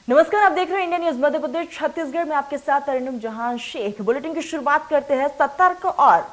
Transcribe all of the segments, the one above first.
नमस्कार, आप देख रहे हैं इंडिया न्यूज मध्य प्रदेश छत्तीसगढ़ में आपके साथ तरन्नुम जहां शेख। बुलेटिन की शुरुआत करते हैं। सतर्क और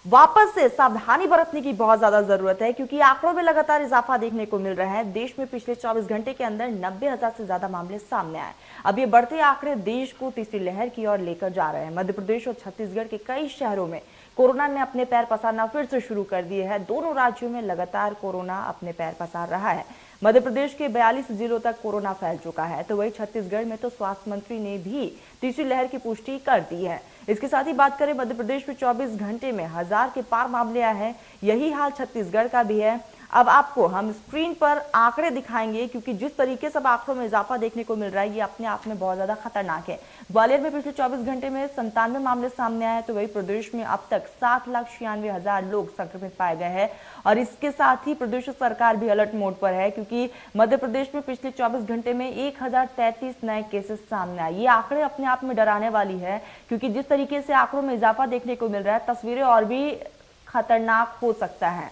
वापस से सावधानी बरतने की बहुत ज्यादा जरूरत है क्योंकि आंकड़ों में लगातार इजाफा देखने को मिल रहा है। देश में पिछले 24 घंटे के अंदर 90,000 से ज्यादा मामले सामने आए। अब ये बढ़ते आंकड़े देश को तीसरी लहर की ओर लेकर जा रहे हैं। मध्य प्रदेश और छत्तीसगढ़ के कई शहरों में कोरोना ने अपने पैर पसारना फिर से शुरू कर दिए है। दोनों राज्यों में लगातार कोरोना अपने पैर पसार रहा है। मध्य प्रदेश के 42 जिलों तक कोरोना फैल चुका है, तो वहीं छत्तीसगढ़ में तो स्वास्थ्य मंत्री ने भी तीसरी लहर की पुष्टि कर दी है। इसके साथ ही बात करें, मध्य प्रदेश में 24 घंटे में 1000 के पार मामले आए हैं। यही हाल छत्तीसगढ़ का भी है। अब आपको हम स्क्रीन पर आंकड़े दिखाएंगे क्योंकि जिस तरीके से आंकड़ों में इजाफा देखने को मिल रहा है, ये अपने आप में बहुत ज्यादा खतरनाक है। ग्वालियर में पिछले 24 घंटे में 97 मामले सामने आए, तो वही प्रदेश में अब तक 7,96,000 लोग संक्रमित पाए गए हैं। और इसके साथ ही प्रदेश सरकार भी अलर्ट मोड पर है क्योंकि मध्य प्रदेश में पिछले 24 घंटे में 1033 नए केसेस सामने आए। ये आंकड़े अपने आप में डराने वाली है क्योंकि जिस तरीके से आंकड़ों में इजाफा देखने को मिल रहा है, तस्वीरें और भी खतरनाक हो सकता है।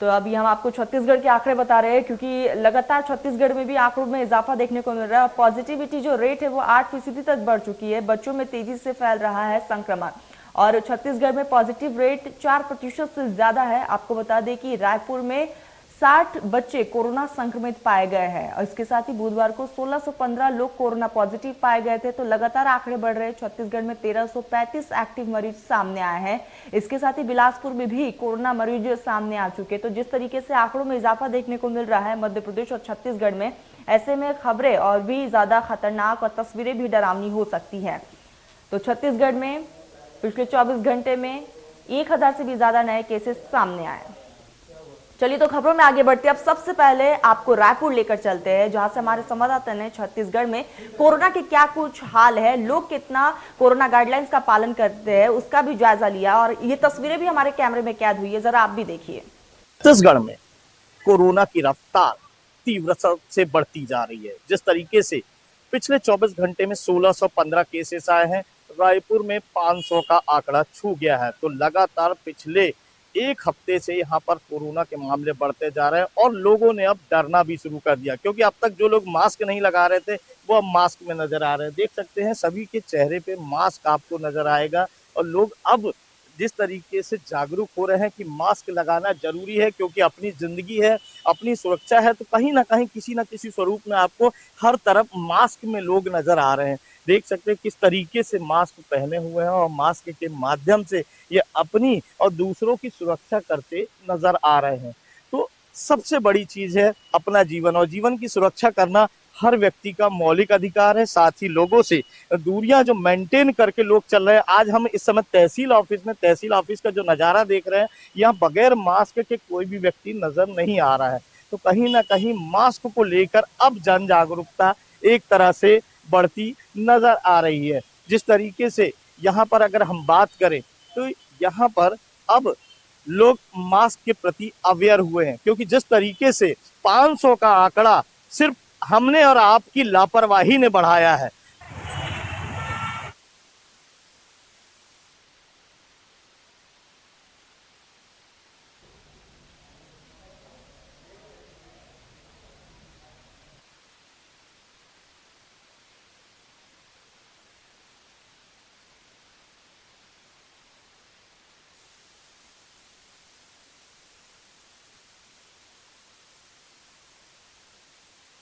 तो अभी हम आपको छत्तीसगढ़ के आंकड़े बता रहे हैं क्योंकि लगातार छत्तीसगढ़ में भी आंकड़ों में इजाफा देखने को मिल रहा है। पॉजिटिविटी जो रेट है वो 8% तक बढ़ चुकी है। बच्चों में तेजी से फैल रहा है संक्रमण और छत्तीसगढ़ में पॉजिटिव रेट 4% से ज्यादा है। आपको बता दें कि रायपुर में 60 बच्चे कोरोना संक्रमित पाए गए हैं और इसके साथ ही बुधवार को 1615 लोग कोरोना पॉजिटिव पाए गए थे। तो लगातार आंकड़े बढ़ रहे हैं। छत्तीसगढ़ में 1335 एक्टिव मरीज सामने आए हैं। इसके साथ ही बिलासपुर में भी कोरोना मरीज सामने आ चुके। तो जिस तरीके से आंकड़ों में इजाफा देखने को मिल रहा है मध्य प्रदेश और छत्तीसगढ़ में, ऐसे में खबरें और भी ज्यादा खतरनाक और तस्वीरें भी डरावनी हो सकती है। तो छत्तीसगढ़ में पिछले 24 घंटे में 1000 से भी ज्यादा नए केसेस सामने आए। चलिए तो खबरों में आगे बढ़ते हैं। अब सबसे पहले आपको रायपुर लेकर चलते हैं जहां से हमारे संवाददाता ने छत्तीसगढ़ में कोरोना के क्या कुछ हाल है, लोग कितना कोरोना गाइडलाइंस का पालन करते हैं, उसका भी जायजा लिया और ये तस्वीरें भी हमारे कैमरे में कैद हुई है। जरा आप भी देखिए। छत्तीसगढ़ में कोरोना की रफ्तार तीव्रता से बढ़ती जा रही है। जिस तरीके से पिछले 24 घंटे में 1615 केसेस आए हैं, रायपुर में 500 का आंकड़ा छू गया है। तो लगातार पिछले एक हफ्ते से यहाँ पर कोरोना के मामले बढ़ते जा रहे हैं और लोगों ने अब डरना भी शुरू कर दिया क्योंकि अब तक जो लोग मास्क नहीं लगा रहे थे वो अब मास्क में नजर आ रहे हैं। देख सकते हैं सभी के चेहरे पे मास्क आपको नजर आएगा और लोग अब जिस तरीके से जागरूक हो रहे हैं कि मास्क लगाना जरूरी है क्योंकि अपनी जिंदगी है, अपनी सुरक्षा है। तो कहीं ना कहीं किसी न किसी स्वरूप में आपको हर तरफ मास्क में लोग नजर आ रहे हैं। देख सकते हैं किस तरीके से मास्क पहने हुए हैं और मास्क के माध्यम से ये अपनी और दूसरों की सुरक्षा करते नजर आ रहे हैं। तो सबसे बड़ी चीज है अपना जीवन, और जीवन की सुरक्षा करना हर व्यक्ति का मौलिक अधिकार है। साथ ही लोगों से दूरियां जो मेंटेन करके लोग चल रहे हैं। आज हम इस समय तहसील ऑफिस का जो नजारा देख रहे हैं, यहाँ बगैर मास्क के कोई भी व्यक्ति नजर नहीं आ रहा है। तो कहीं ना कहीं मास्क को लेकर अब जन जागरूकता एक तरह से बढ़ती नजर आ रही है। जिस तरीके से यहाँ पर अगर हम बात करें तो यहाँ पर अब लोग मास्क के प्रति अवेयर हुए हैं क्योंकि जिस तरीके से 500 का आंकड़ा सिर्फ हमने और आपकी लापरवाही ने बढ़ाया है।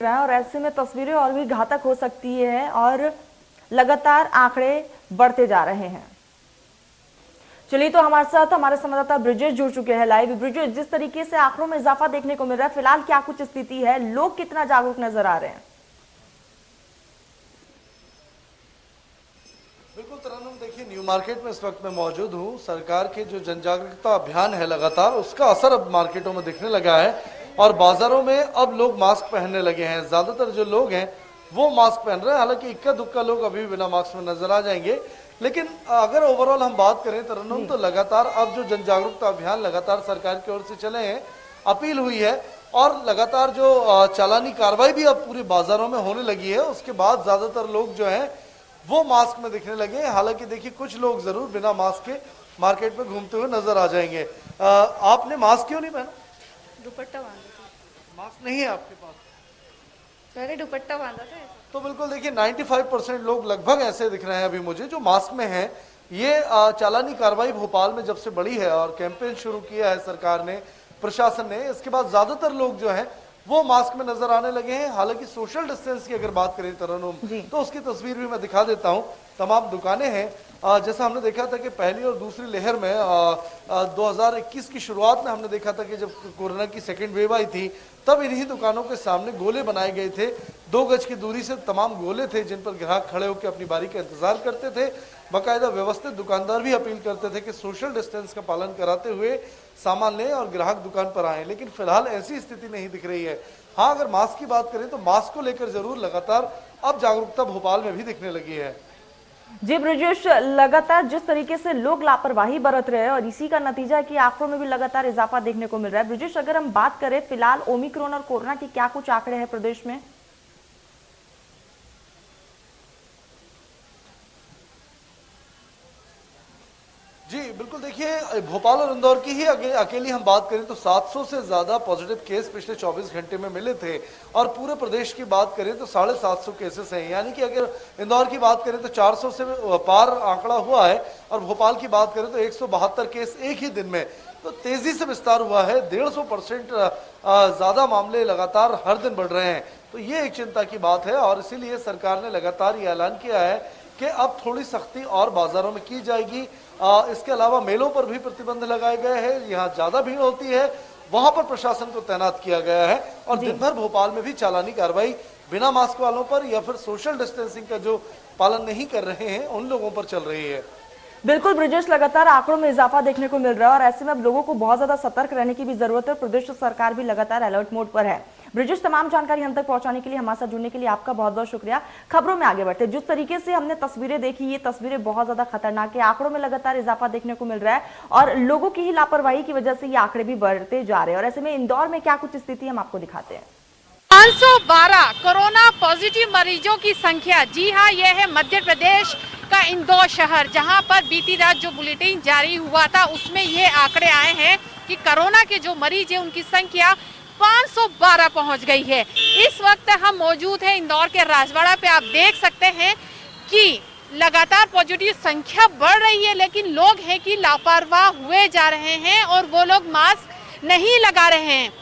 और ऐसे में तस्वीरें और भी घातक हो सकती है और लगातार आंकड़े बढ़ते जा रहे हैं। चलिए तो हमारे साथ हमारे संवाददाता ब्रिजेश जुड़ चुके हैं लाइव। ब्रिजेश, जिस तरीके से आंकड़ों में इजाफा देखने को मिल रहा है, फिलहाल क्या कुछ स्थिति है, लोग कितना जागरूक नजर आ रहे हैं? बिल्कुल तरन्नुम, देखिए न्यू मार्केट में इस वक्त मैं मौजूद हूँ। सरकार के जो जन जागरूकता अभियान है लगातार, उसका असर अब मार्केटों में दिखने लगा है और बाजारों में अब लोग मास्क पहनने लगे हैं। ज्यादातर जो लोग हैं वो मास्क पहन रहे हैं, हालांकि इक्का दुक्का लोग अभी बिना मास्क में नजर आ जाएंगे। लेकिन अगर ओवरऑल हम बात करें तरन्नुम, तो लगातार अब जो जन जागरूकता अभियान लगातार सरकार की ओर से चले हैं, अपील हुई है और लगातार जो चालानी कार्रवाई भी अब पूरे बाजारों में होने लगी है। उसके बाद ज्यादातर लोग जो हैं वो मास्क में दिखने लगे हैं। हालांकि देखिए कुछ लोग जरूर बिना मास्क के मार्केट में घूमते हुए नजर आ जाएंगे। आपने मास्क क्यों नहीं पहना? दुपट्टा बांधा था। मास्क नहीं है आपके पास? मैंने दुपट्टा बांधा था। तो बिल्कुल देखिए 95% लोग लगभग ऐसे दिख रहे हैं अभी मुझे जो मास्क में हैं। ये चालानी कार्रवाई भोपाल में जब से बढ़ी है और कैंपेन शुरू किया है सरकार ने, प्रशासन ने, इसके बाद ज्यादातर लोग जो हैं वो मास्क में नजर आने लगे हैं। हालांकि सोशल डिस्टेंस की अगर बात करें तरन्नुम, तो उसकी तस्वीर भी मैं दिखा देता हूं। तमाम दुकानें हैं, जैसा हमने देखा था कि पहली और दूसरी लहर में 2021 की शुरुआत में हमने देखा था कि जब कोरोना की सेकेंड वेव आई थी तब इन्हीं दुकानों के सामने गोले बनाए गए थे। 2 गज की दूरी से तमाम गोले थे जिन पर ग्राहक खड़े होकर अपनी बारी का इंतजार करते थे। बाकायदा व्यवस्थित दुकानदार भी अपील करते थे कि सोशल डिस्टेंस का पालन कराते हुए सामान लें और ग्राहक दुकान पर आए, लेकिन फिलहाल ऐसी स्थिति नहीं दिख रही है। हाँ, अगर मास्क की बात करें तो मास्क को लेकर जरूर लगातार अब जागरूकता भोपाल में भी दिखने लगी है। जी ब्रजेश, लगातार जिस तरीके से लोग लापरवाही बरत रहे हैं और इसी का नतीजा है कि आंकड़ों में भी लगातार इजाफा देखने को मिल रहा है। ब्रजेश, अगर हम बात करें फिलहाल ओमिक्रॉन और कोरोना के क्या कुछ आंकड़े हैं प्रदेश में? जी बिल्कुल, देखिए भोपाल और इंदौर की ही अकेली हम बात करें तो 700 से ज्यादा पॉजिटिव केस पिछले 24 घंटे में मिले थे और पूरे प्रदेश की बात करें तो 750 केसेस हैं। यानी कि अगर इंदौर की बात करें तो 400 से पार आंकड़ा हुआ है और भोपाल की बात करें तो 172 केस एक ही दिन में। तो तेजी से विस्तार हुआ है, 150% ज्यादा मामले लगातार हर दिन बढ़ रहे हैं। तो ये एक चिंता की बात है और इसीलिए सरकार ने लगातार ये ऐलान किया है कि अब थोड़ी सख्ती और बाजारों में की जाएगी। इसके अलावा मेलों पर भी प्रतिबंध लगाए गए हैं, यहाँ ज्यादा भीड़ होती है वहां पर प्रशासन को तैनात किया गया है और दिन भर भोपाल में भी चालानी कार्रवाई बिना मास्क वालों पर या फिर सोशल डिस्टेंसिंग का जो पालन नहीं कर रहे हैं उन लोगों पर चल रही है। बिल्कुल ब्रजेश, लगातार आंकड़ों में इजाफा देखने को मिल रहा है और ऐसे में अब लोगों को बहुत ज्यादा सतर्क रहने की भी जरूरत है। प्रदेश सरकार भी लगातार अलर्ट मोड पर है। ब्रजेश, तमाम जानकारी हम तक पहुंचाने के लिए, हमारे साथ जुड़ने के लिए आपका बहुत बहुत शुक्रिया। खबरों में आगे बढ़ते, जिस तरीके से हमने तस्वीरें देखी, ये तस्वीरें बहुत ज्यादा खतरनाक है। आंकड़ों में लगातार इजाफा देखने को मिल रहा है और लोगों की ही लापरवाही की वजह से ये आंकड़े भी बढ़ते जा रहे हैं। और ऐसे में इंदौर में क्या कुछ स्थिति हम आपको दिखाते हैं। 512 कोरोना पॉजिटिव मरीजों की संख्या। जी हाँ, यह है मध्य प्रदेश का इंदौर शहर, जहां पर बीती रात जो बुलेटिन जारी हुआ था उसमें ये आंकड़े आए हैं कि कोरोना के जो मरीज हैं उनकी संख्या 512 पहुंच गई है। इस वक्त हम मौजूद हैं इंदौर के राजवाड़ा पे। आप देख सकते हैं कि लगातार पॉजिटिव संख्या बढ़ रही है, लेकिन लोग हैं कि लापरवाह हुए जा रहे हैं और वो लोग मास्क नहीं लगा रहे हैं।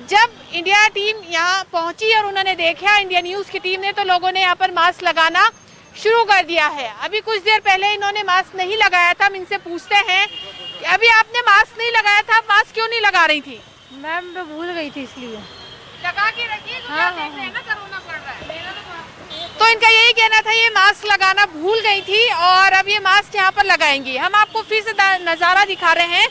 जब इंडिया टीम यहाँ पहुंची और उन्होंने देखा, इंडिया न्यूज की टीम ने, तो लोगों ने यहाँ पर मास्क लगाना शुरू कर दिया है। अभी कुछ देर पहले इन्होंने मास्क नहीं लगाया था। हम इनसे पूछते हैं कि अभी आपने मास्क नहीं लगाया था, मास्क क्यों नहीं लगा रही थी? मैम मैं भूल गई थी इसलिए। लगा के रखिए, देख रहे हैं ना कोरोना बढ़ रहा है। तो इनका यही कहना था, ये मास्क लगाना भूल गई थी और अब ये मास्क यहाँ पर लगाएंगी। हम आपको फिर से नजारा दिखा रहे हैं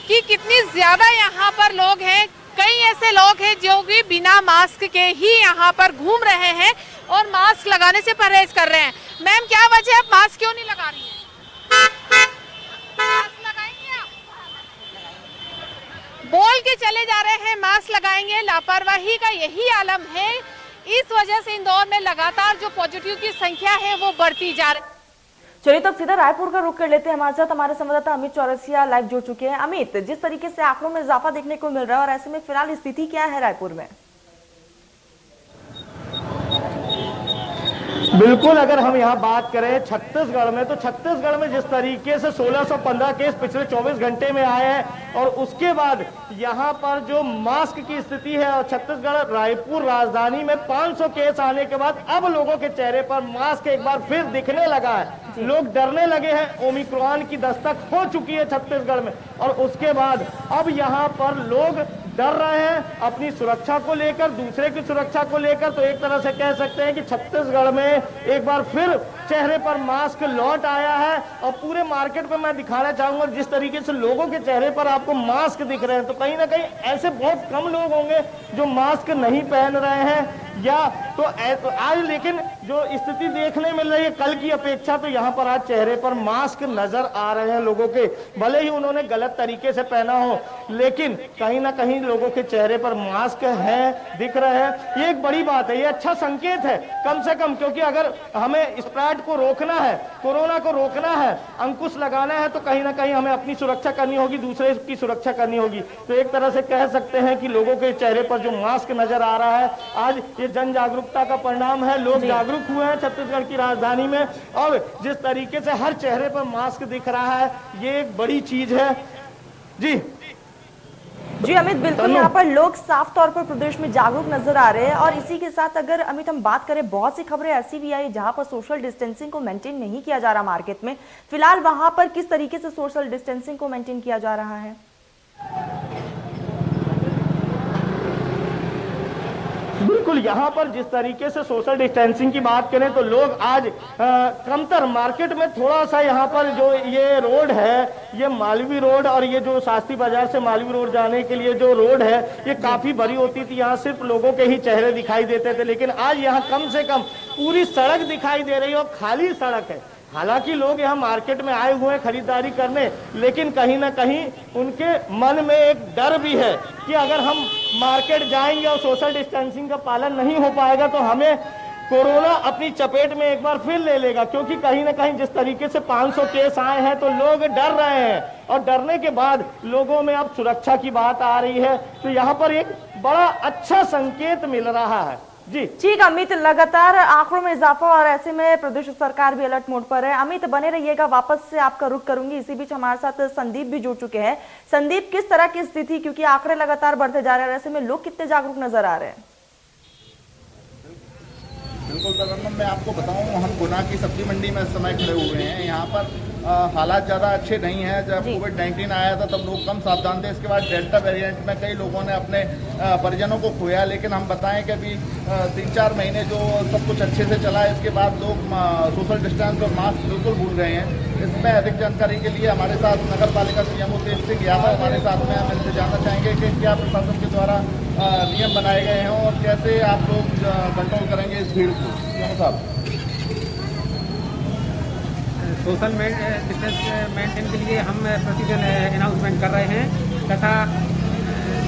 कि कितनी ज्यादा यहाँ पर लोग हैं। कई ऐसे लोग हैं जो कि बिना मास्क के ही यहाँ पर घूम रहे हैं और मास्क लगाने से परहेज कर रहे हैं। मैम, क्या वजह है, आप मास्क क्यों नहीं लगा रही हैं? मास्क लगाएंगे आप? बोल के चले जा रहे हैं मास्क लगाएंगे। लापरवाही का यही आलम है। इस वजह से इंदौर में लगातार जो पॉजिटिव की संख्या है वो बढ़ती जा रही है। चलिए तब सीधा रायपुर का रुख कर लेते हैं। हमारे साथ हमारे संवाददाता अमित चौरसिया लाइव जुड़ चुके हैं। अमित, जिस तरीके से आंकड़ों में इजाफा देखने को मिल रहा है और ऐसे में फिलहाल स्थिति क्या है रायपुर में? बिल्कुल, अगर हम यहाँ बात करें छत्तीसगढ़ में, तो छत्तीसगढ़ में जिस तरीके से 1615 केस पिछले 24 घंटे में आए हैं और उसके बाद यहाँ पर जो मास्क की स्थिति है और छत्तीसगढ़ रायपुर राजधानी में 500 केस आने के बाद अब लोगों के चेहरे पर मास्क एक बार फिर दिखने लगा है। लोग डरने लगे हैं। ओमिक्रॉन की दस्तक हो चुकी है छत्तीसगढ़ में और उसके बाद अब यहाँ पर लोग डर रहे हैं अपनी सुरक्षा को लेकर, दूसरे की सुरक्षा को लेकर। तो एक तरह से कह सकते हैं कि छत्तीसगढ़ में एक बार फिर चेहरे पर मास्क लौट आया है और पूरे मार्केट में मैं दिखाना चाहूंगा जिस तरीके से लोगों के चेहरे पर आपको मास्क दिख रहे हैं, तो कहीं ना कहीं ऐसे बहुत कम लोग होंगे जो मास्क नहीं पहन रहे हैं या तो आज, लेकिन जो स्थिति देखने मिल रही है कल की अपेक्षा, तो यहाँ पर आज चेहरे पर मास्क नजर आ रहे हैं लोगों के। भले ही उन्होंने गलत तरीके से पहना हो, लेकिन कहीं ना कहीं लोगों के चेहरे पर मास्क है, दिख रहे हैं। ये एक बड़ी बात है, ये अच्छा संकेत है कम से कम, क्योंकि अगर हमें स्प्रेड को रोकना है, कोरोना को रोकना है, अंकुश लगाना है, तो कहीं ना कहीं हमें अपनी सुरक्षा करनी होगी, दूसरे की सुरक्षा करनी होगी। तो एक तरह से कह सकते हैं कि लोगों के चेहरे पर जो मास्क नजर आ रहा है, आज ये जन जागरूकता का परिणाम है। लोग जागरूक हुए हैं छत्तीसगढ़ की राजधानी में, और जिस तरीके से हर चेहरे पर मास्क दिख रहा है, ये एक बड़ी चीज है। जी अमित, बिल्कुल यहाँ पर लोग साफ तौर पर प्रदेश में जागरूक नजर आ रहे हैं। और इसी के साथ अगर अमित हम बात करें, बहुत सी खबरें ऐसी भी आई जहां पर सोशल डिस्टेंसिंग को मेंटेन नहीं किया जा रहा मार्केट में। फिलहाल वहां पर किस तरीके से सोशल डिस्टेंसिंग को मेंटेन किया जा रहा है? बिल्कुल, यहाँ पर जिस तरीके से सोशल डिस्टेंसिंग की बात करें तो लोग आज कमतर मार्केट में थोड़ा सा, यहाँ पर जो ये रोड है, ये मालवीय रोड, और ये जो शास्त्री बाजार से मालवीय रोड जाने के लिए जो रोड है, ये काफी बड़ी होती थी। यहाँ सिर्फ लोगों के ही चेहरे दिखाई देते थे, लेकिन आज यहाँ कम से कम पूरी सड़क दिखाई दे रही है और खाली सड़क है। हालांकि लोग यहाँ मार्केट में आए हुए हैं खरीदारी करने, लेकिन कहीं ना कहीं उनके मन में एक डर भी है कि अगर हम मार्केट जाएंगे और सोशल डिस्टेंसिंग का पालन नहीं हो पाएगा तो हमें कोरोना अपनी चपेट में एक बार फिर ले लेगा। क्योंकि कहीं ना कहीं जिस तरीके से 500 केस आए हैं तो लोग डर रहे हैं, और डरने के बाद लोगों में अब सुरक्षा की बात आ रही है। तो यहाँ पर एक बड़ा अच्छा संकेत मिल रहा है। जी ठीक अमित, लगातार आंकड़ों में इजाफा और ऐसे में प्रदेश सरकार भी अलर्ट मोड पर है। अमित बने रहिएगा, वापस से आपका रुख करूंगी। इसी बीच हमारे साथ संदीप भी जुड़ चुके हैं। संदीप, किस तरह की स्थिति, क्योंकि आंकड़े लगातार बढ़ते जा रहे हैं, ऐसे में लोग कितने जागरूक नजर आ रहे हैं? बिल्कुल तरन्नुम, मैं आपको बताऊं, हम गुना की सब्जी मंडी में इस समय खड़े हुए हैं। यहाँ पर हालात ज़्यादा अच्छे नहीं हैं। जब कोविड-19 आया था तब लोग कम सावधान थे। इसके बाद डेल्टा वेरिएंट में कई लोगों ने अपने परिजनों को खोया। लेकिन हम बताएं कि अभी 3-4 महीने जो सब कुछ अच्छे से चला है, इसके बाद लोग सोशल डिस्टेंस और मास्क बिल्कुल भूल गए हैं। इसमें अधिक जानकारी के लिए हमारे साथ नगर पालिका सीएमओ तेज सिंह यादव हमारे साथ में, हम इनसे जानना चाहेंगे कि क्या प्रशासन के द्वारा नियम बनाए गए हैं और कैसे आप लोग कंट्रोल करेंगे इस भीड़ को। सीएमओ साहब, सोशल डिस्टेंस मेंटेन के लिए हम प्रतिदिन अनाउंसमेंट कर रहे हैं, तथा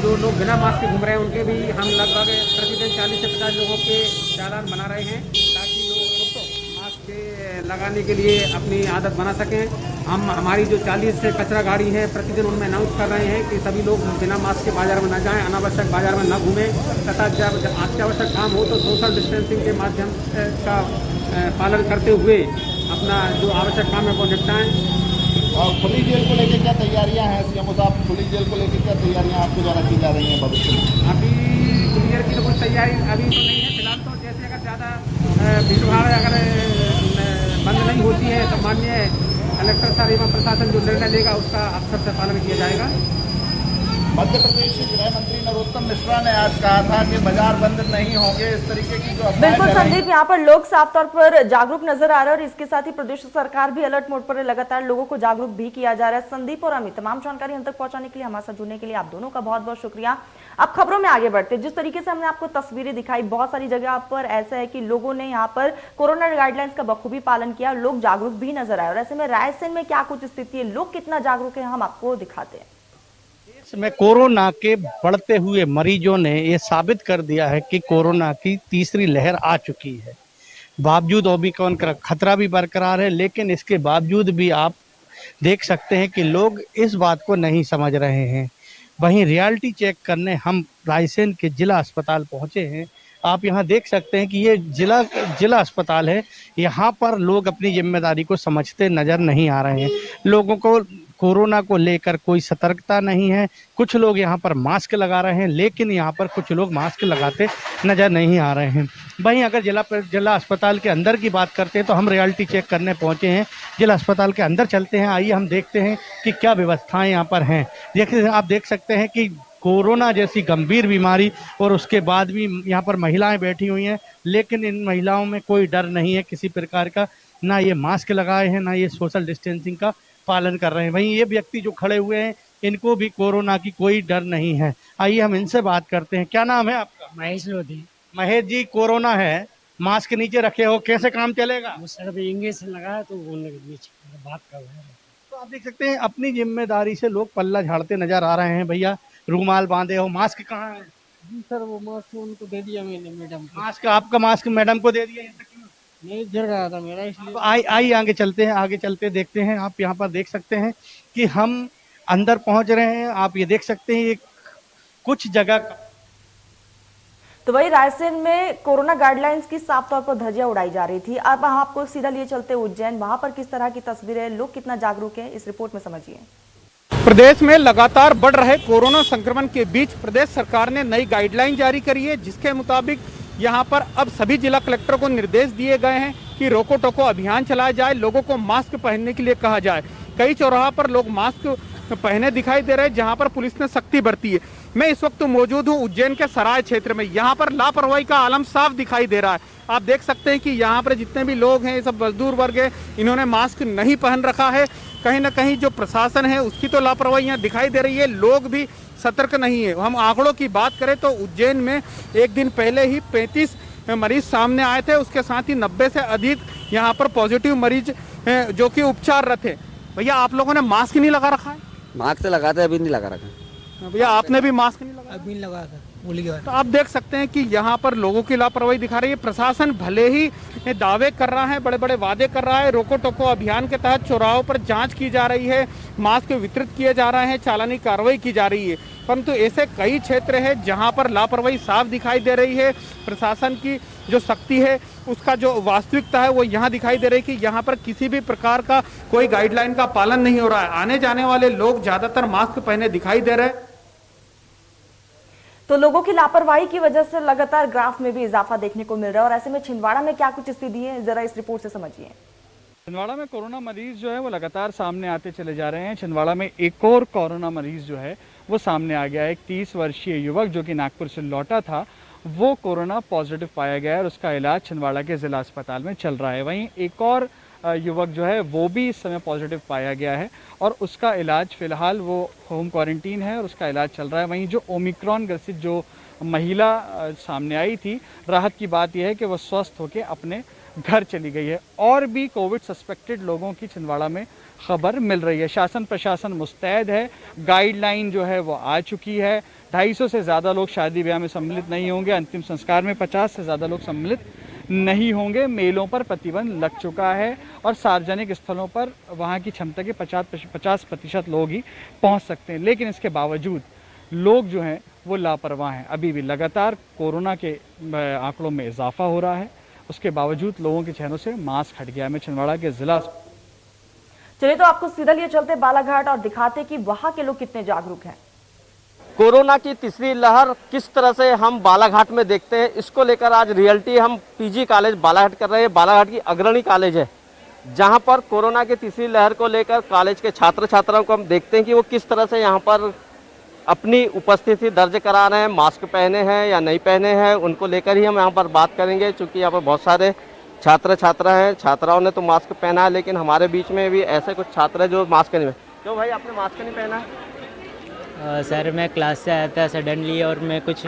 जो लोग बिना मास्क के घूम रहे हैं उनके भी हम लगभग प्रतिदिन 40 से 50 लोगों के चालान बना रहे हैं, ताकि लोग मास्क लगाने के लिए अपनी आदत बना सकें। हम हमारी जो 40 से कचरा गाड़ी है, प्रतिदिन उनमें अनाउंस कर रहे हैं कि सभी लोग बिना मास्क के बाजार में न जाएं, अनावश्यक बाजार में न घूमें, तथा जब अत्यावश्यक काम हो तो सोशल डिस्टेंसिंग के माध्यम का पालन करते हुए अपना जो आवश्यक काम है वो निपटाएं। और खुली जेल को लेकर क्या तैयारियां हैं सीएमओ साहब? खुली जेल को लेकर क्या तैयारियां आपके द्वारा की जा रही हैं भविष्य में? अभी खुली जेल की तो कुछ तैयारी अभी तो नहीं है फिलहाल। तो जैसे अगर ज़्यादा भीड़ भाड़ अगर बंद नहीं होती है तो माननीय कलेक्टर साहब एवं प्रशासन जो निर्णय लेगा उसका अक्सर से पालन किया जाएगा। मध्य प्रदेश के गृह मंत्री नरोत्तम मिश्रा ने आज कहा था कि बाजार बंद नहीं होंगे। इस तरीके की जो बिल्कुल संदीप, यहाँ पर लोग साफ तौर पर जागरूक नजर आ रहे हैं और इसके साथ ही प्रदेश सरकार भी अलर्ट मोड पर है। लगातार लोगों को जागरूक भी किया जा रहा है। संदीप और अमित, तमाम जानकारी हम तक पहुंचाने के लिए, हमारे साथ जुड़ने के लिए आप दोनों का बहुत बहुत शुक्रिया। अब खबरों में आगे बढ़ते, जिस तरीके से हमने आपको तस्वीरें दिखाई, बहुत सारी जगह पर ऐसा है कि लोगों ने यहाँ पर कोरोना गाइडलाइंस का बखूबी पालन किया, लोग जागरूक भी नजर आए। और ऐसे में रायसेन में क्या कुछ स्थिति है, लोग कितना जागरूक है, हम आपको दिखाते हैं। में कोरोना के बढ़ते हुए मरीजों ने ये साबित कर दिया है कि कोरोना की तीसरी लहर आ चुकी है। बावजूद ओमिक्रॉन का खतरा भी बरकरार है, लेकिन इसके बावजूद भी आप देख सकते हैं कि लोग इस बात को नहीं समझ रहे हैं। वहीं रियलिटी चेक करने हम रायसेन के जिला अस्पताल पहुंचे हैं। आप यहां देख सकते हैं कि ये जिला अस्पताल है। यहाँ पर लोग अपनी जिम्मेदारी को समझते नजर नहीं आ रहे हैं। लोगों को कोरोना को लेकर कोई सतर्कता नहीं है। कुछ लोग यहाँ पर मास्क लगा रहे हैं, लेकिन यहाँ पर कुछ लोग मास्क लगाते नजर नहीं आ रहे हैं। वहीं अगर जिला अस्पताल के अंदर की बात करते हैं तो हम रियलिटी चेक करने पहुँचे हैं। जिला अस्पताल के अंदर चलते हैं, आइए हम देखते हैं कि क्या व्यवस्थाएं यहाँ पर हैं। आप देख सकते हैं कि कोरोना जैसी गंभीर बीमारी और उसके बाद भी यहाँ पर महिलाएं बैठी हुई हैं, लेकिन इन महिलाओं में कोई डर नहीं है किसी प्रकार का। ना ये मास्क लगाए हैं, ना ये सोशल डिस्टेंसिंग का पालन कर रहे हैं। वहीं ये व्यक्ति जो खड़े हुए हैं, इनको भी कोरोना की कोई डर नहीं है। आइए हम इनसे बात करते हैं। क्या नाम है आपका? महेश लोधी। महेश जी, कोरोना है, मास्क नीचे रखे हो, कैसे काम चलेगा? सर इंग्लिश लगा तो नीचे बात कर रहे हैं। तो आप देख सकते हैं अपनी जिम्मेदारी से लोग पल्ला झाड़ते नजर आ रहे हैं। भैया रूमाल बांधे हो, मास्क कहाँ है? जी सर, वो मास्क उनको दे दिया मैंने मैडम को। मास्क, आपका मास्क मैडम को दे दिया? नहीं गिर गया था मेरा, इसलिए आई आगे चलते हैं, आगे चलते देखते हैं। आप यहाँ पर देख सकते हैं कि हम अंदर पहुंच रहे हैं। आप ये देख सकते हैं, ये कुछ जगह। तो वही रायसेन में कोरोना गाइडलाइंस की साफ तौर पर धज्जियां उड़ाई जा रही थी। अब हम आपको सीधा लिए चलते उज्जैन, वहां पर किस तरह की तस्वीरें, लोग कितना जागरूक हैं, इस रिपोर्ट में समझिए। प्रदेश में लगातार बढ़ रहे कोरोना संक्रमण के बीच प्रदेश सरकार ने नई गाइडलाइन जारी करी है, जिसके मुताबिक यहां पर अब सभी जिला कलेक्टर को निर्देश दिए गए हैं कि रोको टोको अभियान चलाया जाए, लोगों को मास्क पहनने के लिए कहा जाए। कई चौराहा पर लोग मास्क पहने दिखाई दे रहे हैं, जहां पर पुलिस ने सख्ती बरती है। मैं इस वक्त मौजूद हूं उज्जैन के सराय क्षेत्र में। यहां पर लापरवाही का आलम साफ दिखाई दे रहा है। आप देख सकते हैं कि यहां पर जितने भी लोग हैं, सब मजदूर वर्ग है, इन्होंने मास्क नहीं पहन रखा है। कहीं ना कहीं जो प्रशासन है उसकी तो लापरवाही यहाँ दिखाई दे रही है, लोग भी सतर्क नहीं है। हम आंकड़ों की बात करें तो उज्जैन में एक दिन पहले ही 35 मरीज सामने आए थे, उसके साथ ही 90 से अधिक यहाँ पर पॉजिटिव मरीज जो कि उपचाररत है। भैया आप लोगों ने मास्क नहीं लगा रखा है? मास्क तो लगाते, अभी नहीं लगा रखा। भैया आपने भी मास्क नहीं लगा? अभी लगा था, भूल गया। तो आप देख सकते हैं कि यहाँ पर लोगों की लापरवाही दिखा रही है। प्रशासन भले ही दावे कर रहा है, बड़े बड़े वादे कर रहा है, रोको टोको अभियान के तहत चौराहों पर जांच की जा रही है, मास्क वितरित किए जा रहे हैं, चालानी कार्रवाई की जा रही है, परंतु ऐसे कई क्षेत्र है जहाँ पर लापरवाही साफ दिखाई दे रही है। प्रशासन की जो सख्ती है उसका जो वास्तविकता है वो यहाँ दिखाई दे रही है कि यहाँ पर किसी भी प्रकार का कोई गाइडलाइन का पालन नहीं हो रहा है। आने जाने वाले लोग ज्यादातर मास्क पहने दिखाई दे रहे हैं। तो लोगों की लापरवाही की वजह से लगातार ग्राफ में भी इजाफा देखने को मिल रहा है, और ऐसे में छिंदवाड़ा में क्या कुछ स्थिति है, जरा इस रिपोर्ट से समझिए। छिंदवाड़ा में कोरोना मरीज जो है वो लगातार सामने आते चले जा रहे हैं। छिंदवाड़ा में एक और कोरोना मरीज जो है वो सामने आ गया है। एक 30 वर्षीय युवक जो कि नागपुर से लौटा था, वो कोरोना पॉजिटिव पाया गया है और उसका इलाज छिंदवाड़ा के जिला अस्पताल में चल रहा है। वहीं एक और युवक जो है वो भी इस समय पॉजिटिव पाया गया है और उसका इलाज फिलहाल वो होम क्वारंटीन है और उसका इलाज चल रहा है। वहीं जो ओमिक्रॉन ग्रसित जो महिला सामने आई थी, राहत की बात यह है कि वो स्वस्थ होकर अपने घर चली गई है। और भी कोविड सस्पेक्टेड लोगों की छिंदवाड़ा में खबर मिल रही है। शासन प्रशासन मुस्तैद है, गाइडलाइन जो है वो आ चुकी है। 250 से ज़्यादा लोग शादी ब्याह में सम्मिलित नहीं होंगे। अंतिम संस्कार में 50 से ज़्यादा लोग सम्मिलित नहीं होंगे। मेलों पर प्रतिबंध लग चुका है और सार्वजनिक स्थलों पर वहाँ की क्षमता के 50% लोग ही पहुँच सकते हैं। लेकिन इसके बावजूद लोग जो हैं वो लापरवाह हैं। अभी भी लगातार कोरोना के आंकड़ों में इजाफा हो रहा है, उसके बावजूद लोगों के चेहरों से मास्क हट गया। मैं छिंदवाड़ा के जिला चलिए तो आपको सीधा लिए चलते बालाघाट और दिखाते कि वहां के लोग कितने जागरूक हैं। कोरोना की तीसरी लहर किस तरह से हम बालाघाट में देखते हैं, इसको लेकर आज रियलिटी हम पीजी कॉलेज बालाघाट कर रहे हैं। बालाघाट की अग्रणी कॉलेज है, जहां पर कोरोना की तीसरी लहर को लेकर कॉलेज के छात्र छात्राओं को हम देखते हैं कि वो किस तरह से यहां पर अपनी उपस्थिति दर्ज करा रहे हैं, मास्क पहने हैं या नहीं पहने हैं, उनको लेकर ही हम यहाँ पर बात करेंगे। चूँकि यहाँ पर बहुत सारे छात्र छात्रा हैं, छात्राओं ने तो मास्क पहना है, लेकिन हमारे बीच में भी ऐसे कुछ छात्र हैं जो मास्क नहीं पहने। क्यों भाई आपने मास्क नहीं पहना है? सर मैं क्लास से आया था सडनली और मैं कुछ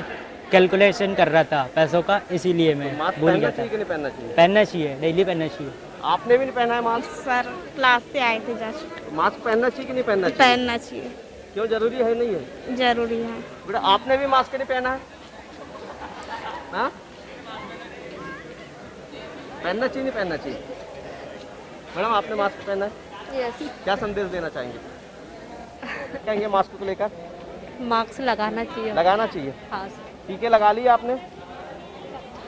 कैलकुलेशन कर रहा था पैसों का, इसीलिए मैं भूल गया था। कि नहीं पहनना चाहिए? पहनना चाहिए, डेली पहनना चाहिए। आपने भी नहीं पहना है मास्क? सर क्लास से आए थे जस्ट। मास्क पहनना चाहिए कि नहीं पहनना चाहिए? पहनना चाहिए। क्यों, जरूरी है नहीं है? जरूरी है। बेटा आपने भी मास्क नहीं पहना है? हाँ, पहनना चाहिए नहीं पहनना चाहिए? मैडम आपने मास्क पहना है? यस। क्या संदेश देना चाहेंगे? कहेंगे मास्क को लेकर? मास्क लगाना चाहिए। लगाना चाहिए। हाँ। टीके लगा लिए आपने?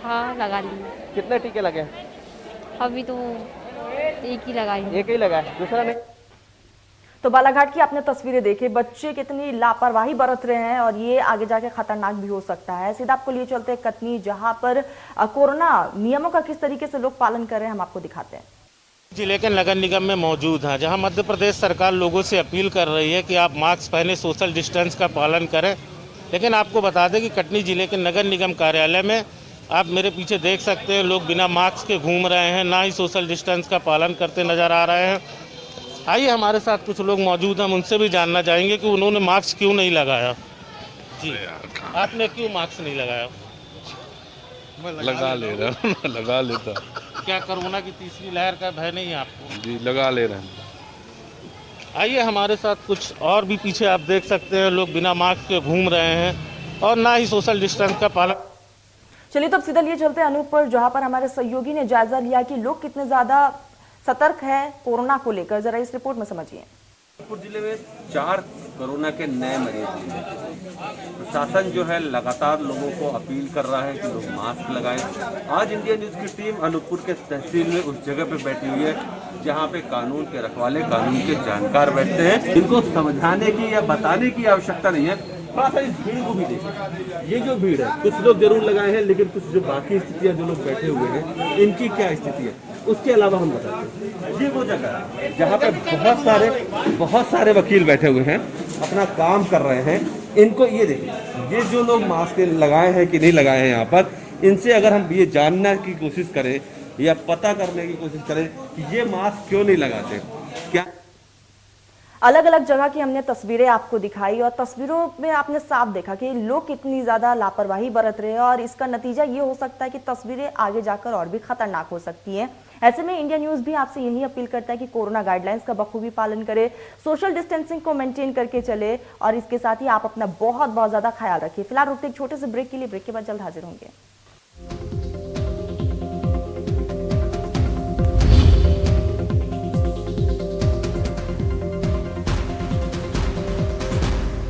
हाँ लगा लिए। कितने टीके लगे? अभी तो एक ही लगाई। एक ही लगा है, दूसरा नहीं। तो बालाघाट की आपने तस्वीरें देखी, बच्चे कितनी लापरवाही बरत रहे हैं और ये आगे जाके खतरनाक भी हो सकता है। सीधा आपको लिए चलते हैं कटनी, जहां पर कोरोना नियमों का किस तरीके से लोग पालन कर रहे हैं, हम आपको दिखाते हैं। जिले के नगर निगम में मौजूद हैं, जहां मध्य प्रदेश सरकार लोगों से अपील कर रही है कि आप मास्क पहने, सोशल डिस्टेंस का पालन करें। लेकिन आपको बता दें कि कटनी जिले के नगर निगम कार्यालय में आप मेरे पीछे देख सकते हैं, लोग बिना मास्क के घूम रहे हैं, ना ही सोशल डिस्टेंस का पालन करते नजर आ रहे हैं। आइए हमारे साथ कुछ लोग मौजूद हैं, उनसे भी जानना चाहेंगे कि उन्होंने मास्क क्यों नहीं लगाया। जी, आपने क्यों मास्क नहीं लगाया? लगा ले रहा हूँ। लगा लेता। क्या कोरोना की तीसरी लहर का भय नहीं है आपको? जी लगा ले रहे हैं। आइए हमारे साथ कुछ और भी पीछे आप देख सकते हैं, लोग बिना मास्क के घूम रहे हैं और ना ही सोशल डिस्टेंस का पालन। चलिए तो अब सीधा लिए चलते हैं अनूप पर, जहां पर हमारे सहयोगी ने जायजा लिया कि लोग कितने ज्यादा सतर्क हैं कोरोना को लेकर। जरा इस रिपोर्ट में समझिए। जौनपुर जिले में 4 कोरोना के नए मरीज मिले। प्रशासन जो है लगातार लोगों को अपील कर रहा है कि लोग मास्क लगाएं। आज इंडिया न्यूज की टीम अनूपपुर के तहसील में उस जगह पे बैठी हुई है जहां पे कानून के रखवाले, कानून के जानकार बैठते हैं। इनको समझाने की या बताने की आवश्यकता नहीं है। थोड़ा सा इस भीड़ को भी देखें। ये जो भीड़ है, कुछ लोग जरूर लगाए हैं, लेकिन कुछ जो बाकी स्थितियाँ जो लोग बैठे हुए हैं इनकी क्या स्थिति है उसके अलावा हम बताते हैं। ये वो जगह है जहाँ पे बहुत सारे वकील बैठे हुए हैं, अपना काम कर रहे हैं। इनको ये देखिए, ये जो लोग मास्क लगाए हैं कि नहीं लगाए हैं यहाँ पर, इनसे अगर हम ये जानने की कोशिश करें या पता करने की कोशिश करें कि ये मास्क क्यों नहीं लगाते, क्या अलग अलग जगह की हमने तस्वीरें आपको दिखाई और तस्वीरों में आपने साफ देखा कि लोग कितनी ज्यादा लापरवाही बरत रहे हैं और इसका नतीजा ये हो सकता है कि तस्वीरें आगे जाकर और भी खतरनाक हो सकती हैं। ऐसे में इंडिया न्यूज भी आपसे यही अपील करता है कि कोरोना गाइडलाइंस का बखूबी पालन करें, सोशल डिस्टेंसिंग को मेंटेन करके चले और इसके साथ ही आप अपना बहुत ज्यादा ख्याल रखिए। फिलहाल रुकते एक छोटे से ब्रेक के लिए, ब्रेक के बाद जल्द हाजिर होंगे।